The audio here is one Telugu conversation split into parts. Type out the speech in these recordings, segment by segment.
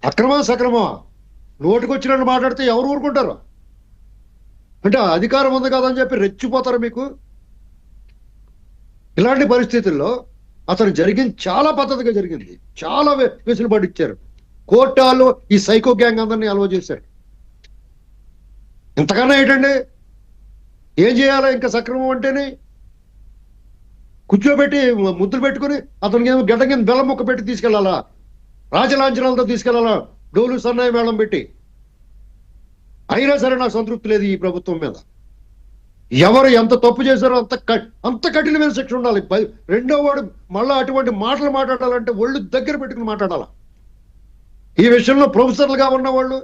అక్రమా సక్రమా నోటికొచ్చినట్టు మాట్లాడితే ఎవరు ఊరుకుంటారు? అంటే అధికారం ఉంది కదని చెప్పి రెచ్చిపోతారు మీకు? ఇలాంటి పరిస్థితుల్లో అతను జరిగింది చాలా పద్ధతిగా జరిగింది. చాలా వెసులుబాటు ఇచ్చారు. కోర్టాల్లో ఈ సైకో గ్యాంగ్ అందరినీ అలవ చేశారు. ఇంతకన్నా ఏంటండి? ఏం చేయాలి ఇంకా సక్రమం అంటేనే? కూర్చోబెట్టి ముద్దులు పెట్టుకుని అతనికి ఏమో గడ్డ కింద బెల్లం ముక్క పెట్టి తీసుకెళ్లాలా? రాజలాంఛనాలతో తీసుకెళ్లాలా? డోలు సన్నాయి మేళం పెట్టి? అయినా సరే నాకు సంతృప్తి లేదు ఈ ప్రభుత్వం మీద. ఎవరు ఎంత తప్పు చేశారో అంత కఠినమైన శిక్ష ఉండాలి. రెండో వాడు మళ్ళా అటువంటి మాటలు మాట్లాడాలంటే ఒళ్ళు దగ్గర పెట్టుకుని మాట్లాడాల. ఈ విషయంలో ప్రొఫెసర్లుగా ఉన్నవాళ్ళు,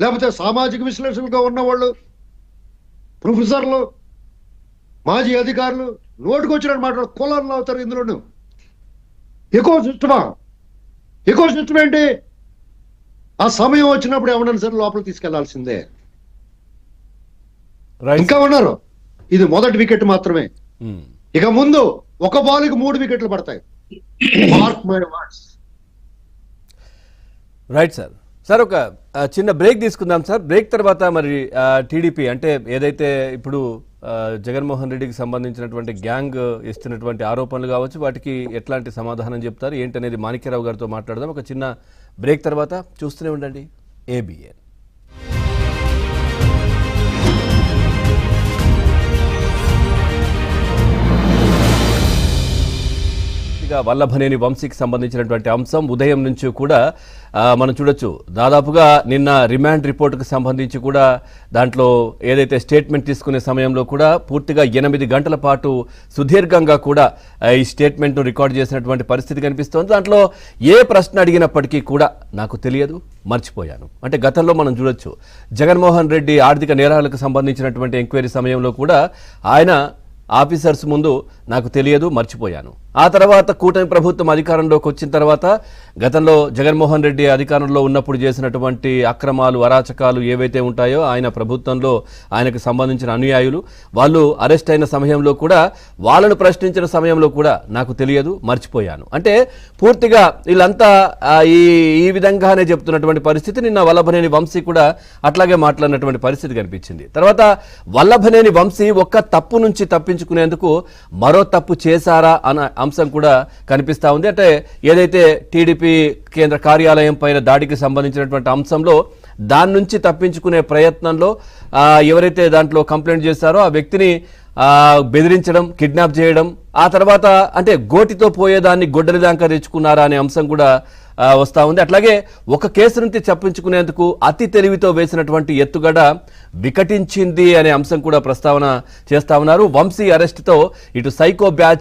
లేకపోతే సామాజిక విశ్లేషకులుగా ఉన్నవాళ్ళు, ప్రొఫెసర్లు, మాజీ అధికారులు నోటికొచ్చినట్టు మాట్లాడు కులాలను అవుతారు. ఇందులోను ఎకో సిస్టమ్ ఏంటి? ఆ సమయం వచ్చినప్పుడు ఎవరైనా సరే లోపలికి తీసుకెళ్లాల్సిందే. ఇంకా ఉన్నారు. ఇది మొదటి వికెట్ మాత్రమే. ఇక ముందు ఒక బాల్కి 3 వికెట్లు పడతాయి. Mark my words. Right sir. Sir ఒక చిన్న బ్రేక్ తీసుకుందాం సార్. బ్రేక్ తర్వాత మరి టీడీపీ అంటే ఏదైతే ఇప్పుడు జగన్మోహన్ రెడ్డికి సంబంధించినటువంటి గ్యాంగ్ ఇస్తున్నటువంటి ఆరోపణలు కావచ్చు, వాటికి ఎట్లాంటి సమాధానం చెప్తారు ఏంటనేది మాణిక్యరావు గారితో మాట్లాడదాం. ఒక చిన్న బ్రేక్ తర్వాత చూస్తూనే ఉండండి ఏబిఎన్. వల్లభనేని వంశీకి సంబంధించినటువంటి అంశం ఉదయం నుంచి కూడా మనం చూడొచ్చు. దాదాపుగా నిన్న రిమాండ్ రిపోర్టుకు సంబంధించి కూడా దాంట్లో ఏదైతే స్టేట్మెంట్ తీసుకునే సమయంలో కూడా పూర్తిగా 8 గంటల పాటు సుదీర్ఘంగా కూడా ఈ స్టేట్మెంట్ను రికార్డ్ చేసినటువంటి పరిస్థితి కనిపిస్తోంది. దాంట్లో ఏ ప్రశ్న అడిగినప్పటికీ కూడా నాకు తెలియదు, మర్చిపోయాను. అంటే గతంలో మనం చూడొచ్చు జగన్మోహన్ రెడ్డి ఆర్థిక నేరాలకు సంబంధించినటువంటి ఎంక్వైరీ సమయంలో కూడా ఆయన ఆఫీసర్స్ ముందు నాకు తెలియదు, మర్చిపోయాను. ఆ తర్వాత కూటమి ప్రభుత్వం అధికారంలోకి వచ్చిన తర్వాత గతంలో జగన్మోహన్ రెడ్డి అధికారంలో ఉన్నప్పుడు చేసినటువంటి అక్రమాలు, అరాచకాలు ఏవైతే ఉంటాయో ఆయన ప్రభుత్వంలో ఆయనకు సంబంధించిన అనుయాయులు వాళ్ళు అరెస్ట్ అయిన సమయంలో కూడా వాళ్ళను ప్రశ్నించిన సమయంలో కూడా నాకు తెలియదు, మర్చిపోయాను. అంటే పూర్తిగా వీళ్ళంతా ఈ విధంగానే చెప్తున్నటువంటి పరిస్థితి. నిన్న వల్లభనేని వంశీ కూడా అట్లాగే మాట్లాడినటువంటి పరిస్థితి కనిపించింది. తర్వాత వల్లభనేని వంశీ ఒక్క తప్పు నుంచి తప్పించుకునేందుకు మరో తప్పు చేశారా అన్న అంశం కూడా కనిపిస్తా ఉంది. అంటే ఏదైతే టీడీపీ కేంద్ర కార్యాలయం పైన దాడికి సంబంధించినటువంటి అంశంలో దాని నుంచి తప్పించుకునే ప్రయత్నంలో ఎవరైతే దాంట్లో కంప్లైంట్ చేశారో ఆ వ్యక్తిని బెదిరించడం, కిడ్నాప్ చేయడం, ఆ తర్వాత అంటే గోటితో పోయేదాన్ని గొడ్డలి దాకా తెచ్చుకున్నారా అనే అంశం కూడా వస్తూ ఉంది. అట్లాగే ఒక కేసు నుంచి తప్పించుకునేందుకు అతి తెలివితో వేసినటువంటి ఎత్తుగడ వికటించింది అనే అంశం కూడా ప్రస్తావన చేస్తా ఉన్నారు. వంశీ అరెస్టుతో ఇటు సైకో బ్యాచ్